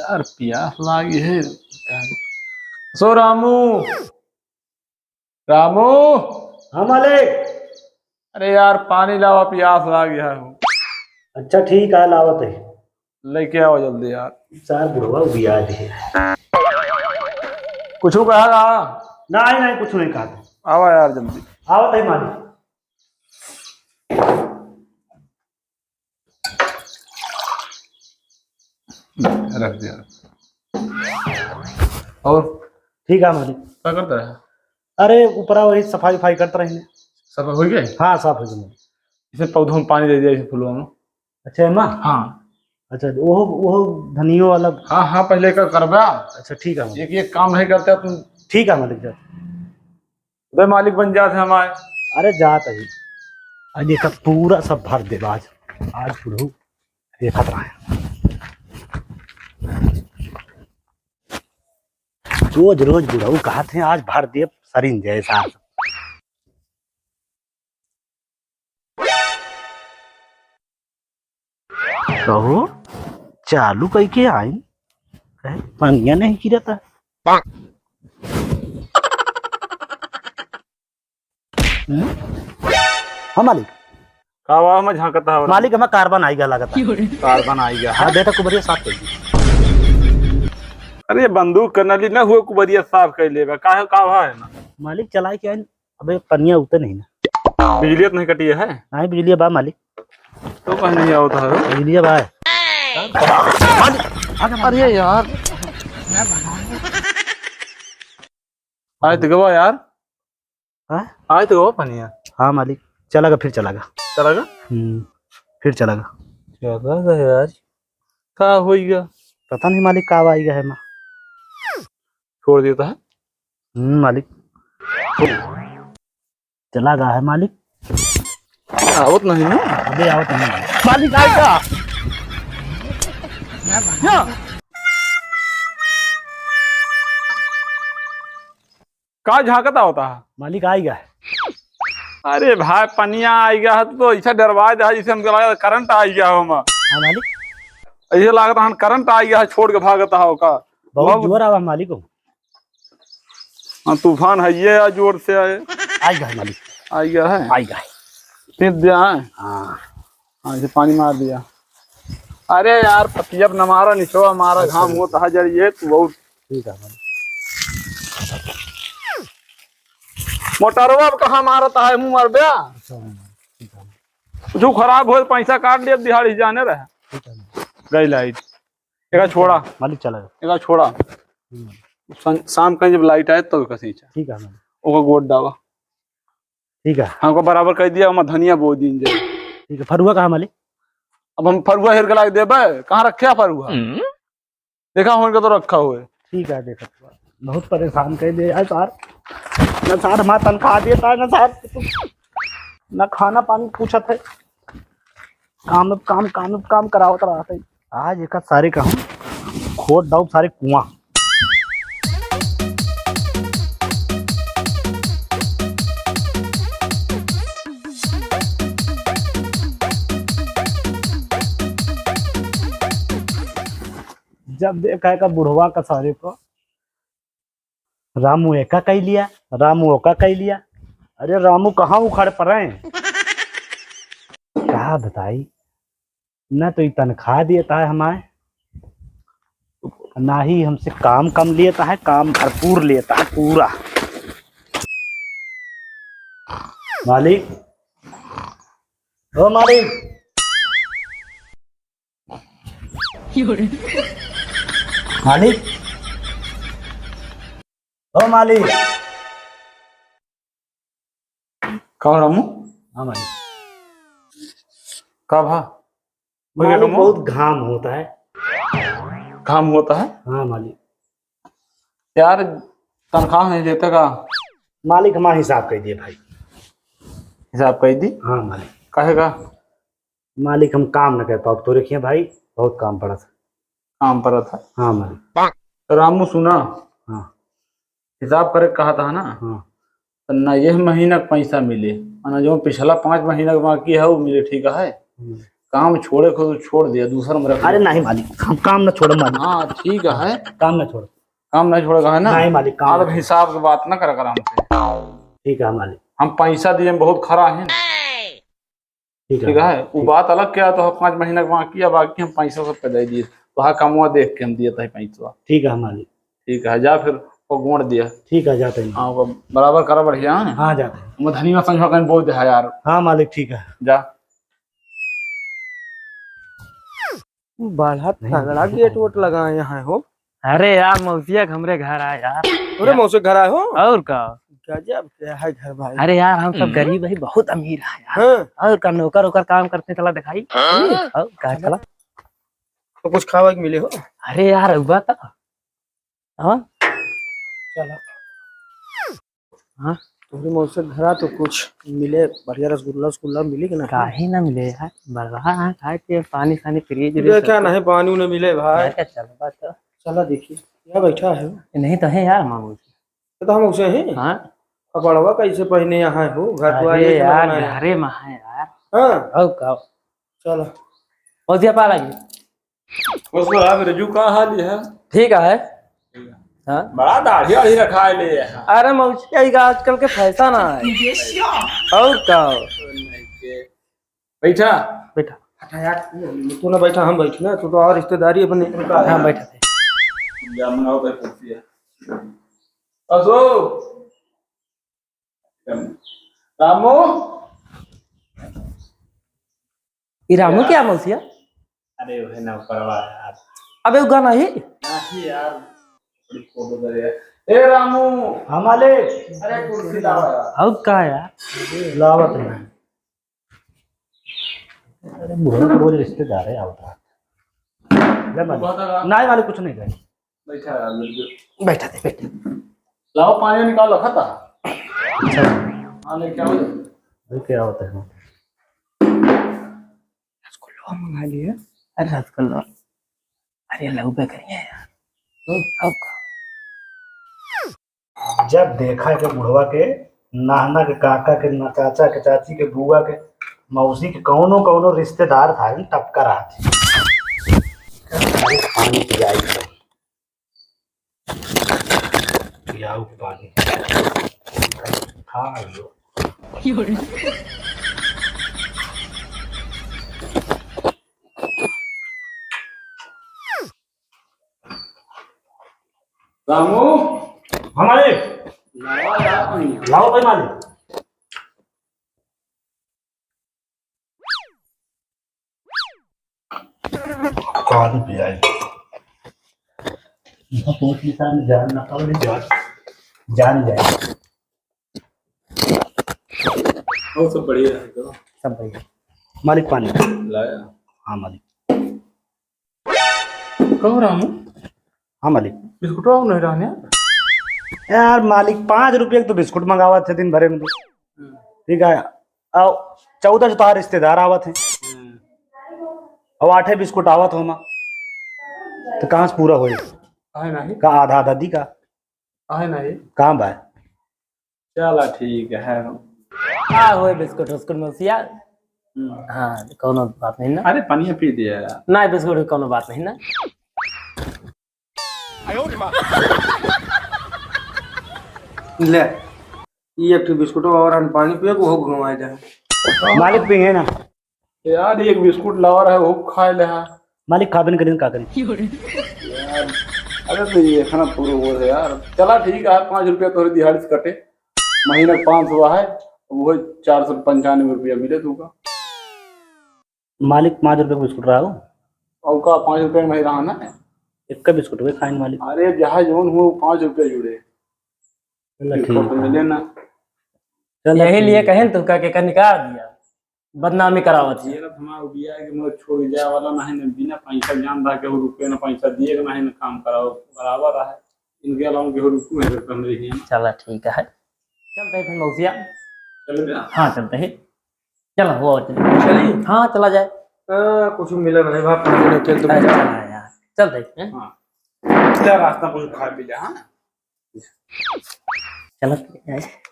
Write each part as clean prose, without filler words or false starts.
यार प्यास लागी है। सो रामू, रामू। हाँ मालिक। अरे यार पानी लावा, प्यास लाग गया हूँ। अच्छा ठीक है, लावत है। लेके आओ जल्दी यार। सार बुढ़वा बिया दे। कुछ कहेगा? नहीं नहीं, कुछ नहीं कहा। आवा यार जल्दी। आवत है मालिक। रख दिया। और ठीक है मालिक। क्या करता है? अरे ऊपरा वही सफाई वफाई करते रहे। सब हो गए? हाँ साफ हो गया। इसे पौधों में पानी दे दिया, इसे फूलों में। अच्छा है माँ। हाँ अच्छा वो धनियो वाला। हाँ हाँ, पहले का करबा। अच्छा ठीक है मालिक। एक काम नहीं करते तुम। ठीक है मालिक। जा उधर मालिक बन जाते हमारे। अरे जात है। आज देखा पूरा सब भर दे आज। आज बुढ़ऊ देखा रहा है। रोज रोज बुढ़ऊ कहा थे आज भर दे सरिन जैसा। कहो चालू कई के आई पंगिया नहीं गिरता। हाँ मालिक। कावा में झांकता है मालिक हमें कार्बन आई गया लगता। कार्बन आई गया। हाँ बेटा कुबरिया साफ कर दी। अरे बंदूक करना ली ना हुए कुबरिया साफ कर लेगा। काहे कावा है ना। मालिक चलाए क्या। अबे पनिया उतर नहीं ना। बिजली तो नहीं कटी है? नहीं बिजली बा मालिक। तो कहीं नहीं होता है बिजली बा। अरे यार आए तो गवा यार। आए तो गवा पनिया। हाँ मालिक चलागा फिर चलागा। चलेगा फिर चलागा। क्या कर रहे यार? क्या होएगा? पता नहीं मालिक कब आएगा है माँ। छोड़ देता है मालिक। चला गया है मालिक। आवत नहीं ना। अबे आवत नहीं मालिक आएगा। का झांकता होता है? मालिक आएगा। अरे भाई पनिया आई गया है तो ऐसा डरवा दे जिसे हमको लगा करंट आ गया हो। हाँ मालिक। ऐसे लगता है करंट आ गया है, छोड़ के भागता हो का। बहुत जोर आवा मालिक को। हाँ तूफान है ये जोर से आए। आएगा है मालिक। आ गया है। आएगा। पीट दिया है। हाँ हाँ इसे पानी मार दिया। अरे यार पतिया न मारा निचो हमारा घाम होता है जरिए तो बहुत। ठीक है मालिक। मोटरवा कहाँ मारता है मुँह मार दिया। जो खराब हो पैसा काट लिया दिहाड़ी जाने रहे। गई लाइट एक छोड़ा मालिक चला एक छोड़ा। शाम का जब लाइट आए तो कसीचा। ठीक है मालिक। ओका गोद डावा। ठीक है हमको बराबर कह दिया हम धनिया बो दिन जाए। ठीक है। फरुआ कहाँ मालिक? अब हम फरुआ हेर के लाके देबे कहाँ रखे फरुआ? देखा होने तो रखा हुआ है। ठीक है देखा बहुत परेशान कर दे यार। न सार हमारा तनख्वाह देता है न सार न खाना पानी पूछा था। काम करावत रहा था। आज एक सारे काम खोद डाउ सारे कुआं। जब देखा का बुढ़वा का सारे को रामू एका कह लिया रामू ओका कह लिया। अरे रामू कहाँ उखड़ पड़े कहा बताई। न तो ये तनख्वाह देता है हमारे, ना ही हमसे काम कम लेता है, काम भरपूर लेता है पूरा। मालिक ओ मालिक। मालिक ओ मालिक। कहा रामू? हाँ मालिक। का भा मालिक बहुत घाम होता है। काम होता है? हाँ मालिक। यार तनख्वाह नहीं देते का? मालिक हमारा हिसाब कर दिए भाई। हिसाब कर दी? हाँ मालिक। कहेगा मालिक हम काम न कर पाओ तो रखिए भाई, बहुत काम पड़ा था। काम पर था। हाँ मालिक। रामू सुना, हाँ हिसाब करे कहा था ना। हाँ तो ना यह महीना का पैसा मिले ना जो पिछला 5 महीना बाकी है वो मिले। ठीक है काम छोड़े को तो छोड़ दिया, दूसरा में रख अरे नहीं मालिक, हम काम न छोड़ो मालिक। हाँ ठीक है, काम न छोड़ो। काम नहीं छोड़ेगा है ना? नहीं मालिक, काम आप हिसाब की बात ना कर हमसे। ठीक है मालिक। हम पैसा दिए बहुत खरा है, ठीक ठीक है। वो बात अलग क्या, तो 5 महीना बाकी है, बाकी हम पैसा सब पे दे दिए, वहाँ कमुआ देख के हम दिए थे पैसा। ठीक है मालिक। ठीक है, जा फिर वो गोड़ दिया। ठीक है, जाते हैं। हाँ वो बराबर करा बढ़िया है। हाँ जाते हैं। मैं धनी में समझो कहीं बोल दे यार। हाँ मालिक ठीक है। जा। बड़ा तगड़ा गेट वोट लगाए यहाँ हो। अरे यार मौसिया हमरे घर आए यार। अरे मौसे घर आए हो? और का? गजब क्या है घर भाई। अरे यार हम सब गरीब है, बहुत अमीर है यार। हाँ। और का नौकर ओकर काम करते चला दिखाई। और का चला तो कुछ खावा के मिले हो? अरे यार अब्बा था। हाँ चला हाँ तुम्हारे मौसे घर तो कुछ मिले, बढ़िया रसगुल्ला रसगुल्ला मिले कि ना? काहे ना मिले यार, बढ़ा है खाए के पानी सानी फ्रिज क्या नहीं पानी उन्हें मिले भाई। चलो बात तो चला देखिए क्या बैठा है। नहीं तो है यार मामू। तो हम उसे हैं। हाँ कपड़वा कैसे पहने यहाँ हो? घर तो अरे आए यार घरे में है यार। हाँ और का चला मौसिया पा लगी। उसको आप रजू का हाल है? ठीक है। हाँ बड़ा दाढ़ी वाढ़ी रखा है ले। अरे मौसिया ये आजकल के फैशन है। और का बैठा बेटा हटा यार, तू ना बैठा हम बैठे ना, तू तो और रिश्तेदारी अपने हाँ बैठा थे। जामुन पे कुर्सी है। असो रामू, रामू क्या मौसिया? अरे वो है ना परवा यार। अबे वो गाना ही नहीं यार, बड़ी फोटो दे रहे हैं। ए रामू। हाँ मालिक। अरे कुर्सी लाओ यार। और का यार? लावत है। अरे बुढ़ा तो रोज रिश्तेदार है आवता। नहीं मालिक कुछ नहीं कहे। बैठा यार, बैठा थे बैठा। लाओ पानी निकालो खाता। हाँ लेके आओ। क्या होता है? रसगुल्ला मंगा लिए। अरे रसगुल्ला, अरे लव पे करिए यार। अब का जब देखा के बुढ़वा के, नाना के, काका के, चाचा के, चाची के, बुआ के, मौसी के, कौनो कौनो रिश्तेदार था टपका रहा थे। पानी पियाई पियाऊ पानी खा लो। रामू हमारे लाओ यार पानी। लाओ भाई मालिक। पानी पियाई पहुंच निशान जान ना पाओ जान जाए। वो सब बढ़िया है तो सब बढ़िया। मालिक पानी लाया। हाँ मालिक। कहो रामू, हाँ मालिक। बिस्कुट और नहीं रहने यार मालिक 5 रुपये के तो बिस्कुट मंगावा थे दिन भरे में तो। ठीक है, आओ 14 तो रिश्तेदार आवत है और 8 बिस्कुट आवत हो माँ, तो कहाँ से पूरा हो है नहीं? का? आधा आधा दी का है नहीं? कहाँ बा? चला ठीक है। हाँ हो बिस्कुट उस्कुट मौसिया। हाँ कोनो बात नहीं ना। अरे पानी पी दिया यार। ना बिस्कुट कोनो बात नहीं ना। ले ये एक बिस्कुट और हम पानी पिए को हो घुमाए जाए। मालिक पिए ना यार एक बिस्कुट लावा रहा है वो खा ले। मालिक, खाबन करें का करें यार अरे तो ये खाना पूरा हो है यार। चला ठीक है, 5 रुपया तो दिहाड़ी से कटे, महीना 500 है, वो 495 रुपया मिले तुका। मालिक 5 रुपये बिस्कुट रहा हो और का 5 रुपये में रहा ना। एक का बिस्कुट हुए खाएंगे मालिक। अरे जहाँ जोन हुआ 5 रुपये जुड़े मिले ना। यही लिए कहें तो का के निकाल दिया, बदनामी करावत है। ये ना हमारा बिया है कि मैं छोड़ जाए वाला नहीं ना, बिना पैसा जान रहा के वो रुपये ना पैसा दिए नहीं ना काम कराओ बराबर है। इनके अलावा के रुपये है तो नहीं है। चला ठीक है, चलते हैं फिर मौसिया। चल गया। हाँ चलते हैं, चलो वो चली हाँ चला जाए। कुछ मिले नहीं भाई, पानी नहीं तेल तो अरे चला यार, चलते हैं। हाँ क्या रास्ता कुछ खा पी जा। हाँ चलो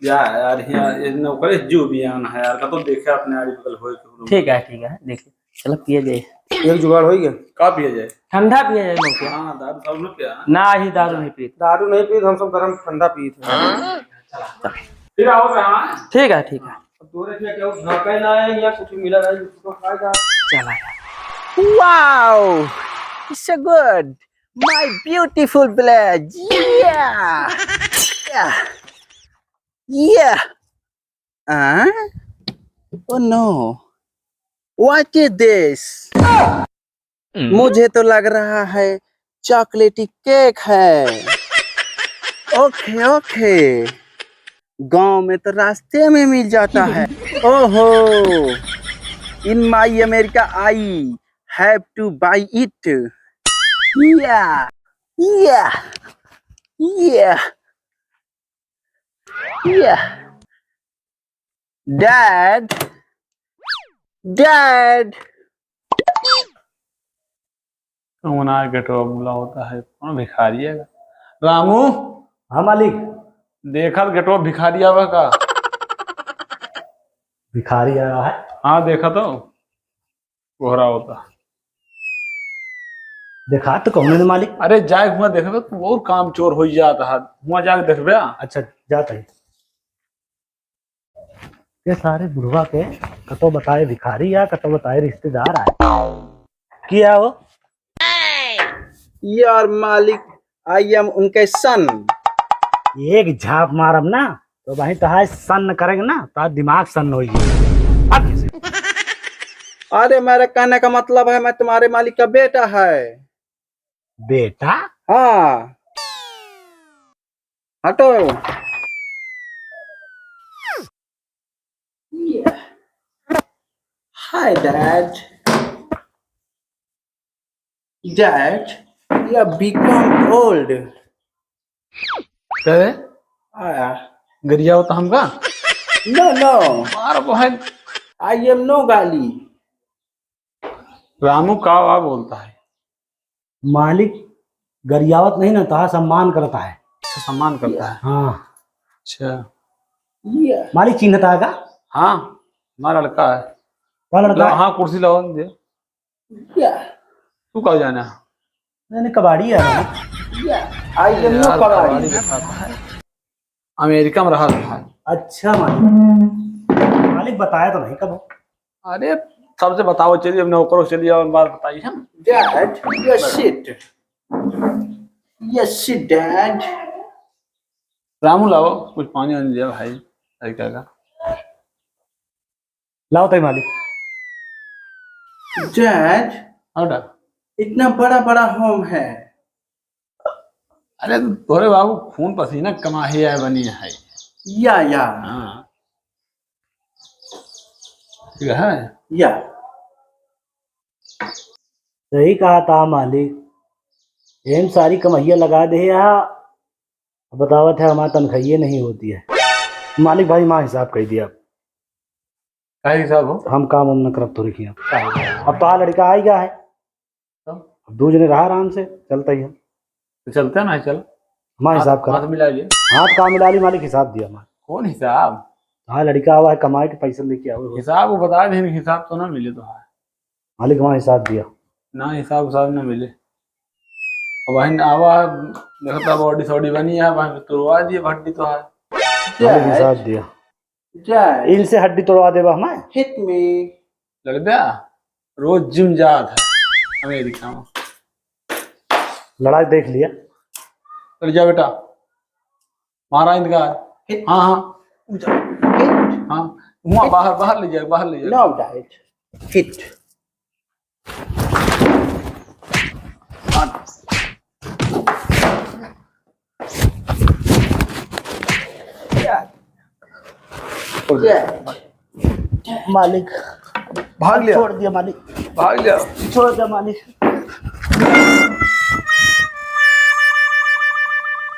यार यार ये नौकरी जो भी आना है यार का तो देखे अपने आड़ी बगल हो। ठीक है देखिए। चलो पिए जाए, एक जुगाड़ हो गया। का पिया जाए? ठंडा पिए जाए मौके। हाँ दारू साहब ने पिया। ना ही दारू नहीं पी। दारू नहीं पी, हम सब गर्म ठंडा पी थे। फिर आओ हाँ। ठीक है ठीक है, तोरे क्या झाका ना है या कुछ मिला है उसको खाएगा। चला Wow, it's so good. My beautiful village. Yeah. Yeah. Yeah. Oh no. What is this? मुझे तो लग रहा है चॉकलेटी केक है। Okay okay. गांव में तो रास्ते में मिल जाता है। ओहो। In my America, I have to buy it. Yeah, yeah, yeah, yeah. Dad, Dad. कौन आ गटवा बुला होता है? कौन भिखारी है? रामू हाँ मालिक। देखा गटवा भिखारी आवा का? भिखारी आया है। हाँ देखा तो कोहरा होता। देखा तो कौन है मालिक? अरे जाए हुआ देखबे तो बहुत काम चोर हो जाता है, हुआ जाके देखबे। अच्छा जाता है। ये सारे बुढ़वा के कतो बताए भिखारी या कतो बताए रिश्तेदार आए। किया हो? यार मालिक, I am उनके सन। एक झाप मारब ना तो वहीं तहां सन्न करेंगे ना तो दिमाग सन्न हो जाए। अरे मेरे कहने का मतलब है मैं तुम्हारे मालिक का बेटा है। बेटा? हाँ, हटो। Hi, Dad. Dad, you have become old. करे गरिया होता हमका? No, no, मार बहन। I am no गाली। रामू का वा बोलता है? मालिक गरियावत नहीं ना तहा सम्मान करता है। अच्छा सम्मान करता है। हाँ अच्छा Yeah. मालिक चिन्हता है का? हाँ हमारा लड़का है। कौन लड़का है? हाँ कुर्सी लाओ दे। Yeah. तू कब जाना? मैंने कबाड़ी है। Yeah. I am no यार, कबाड़ी। कबाड़ी दिखाता है। अमेरिका में रहा था। अच्छा मालिक। मालिक बताया तो नहीं कब? अरे सबसे बताओ, चलिए अब नौकरों चलिए और बात बताइए हम। Dad, yes sit. Yes sit, Dad. Ramu लाओ कुछ पानी वानी दिया भाई तरीका का। लाओ तय मालिक। Dad, हटा। इतना बड़ा बड़ा होम है। अरे तोरे बाबू खून पसीना कमाही है बनी है। या हाँ ठीक है। या सही कहा था मालिक। एम सारी कमाइया लगा दे यहाँ बतावत है हमारी तनख्वाही नहीं होती है। मालिक भाई माँ हिसाब कह दिया। क्या हिसाब हो? हम काम उम न करब तो रखिए। अब तो लड़का आ ही गया है। अब दो जने रहा आराम से चलता ही है। तो चलते हैं ना चल। माँ हिसाब हाथ कर। मिला लिए। हाथ काम मिला ली मालिक हिसाब दिया। माँ कौन हिसाब? हाँ लड़का आवा है कमाए के पैसे लेके आओ। हिसाब वो बता दे, हिसाब तो ना मिले तो है मालिक वहाँ हिसाब दिया। ना, हिसाब उसाब ना मिले। और वही आवा देखता बॉडी सॉडी बनी है वही तुड़वा दिए भट्टी तो है। मालिक हिसाब दिया। Dad, इनसे हड्डी तोड़वा देवा हमें। hit me. लग गया रोज जिम जात है अमेरिका में। लड़ाई देख लिया। चल जा बेटा मारा इनका। हाँ हाँ हाँ वहाँ बाहर बाहर ले जाए, बाहर ले जाए। No, Dad. Hit. Yeah. मालिक भाग लिया, छोड़ दिया मालिक। भाग लिया। छोड़ दिया मालिक।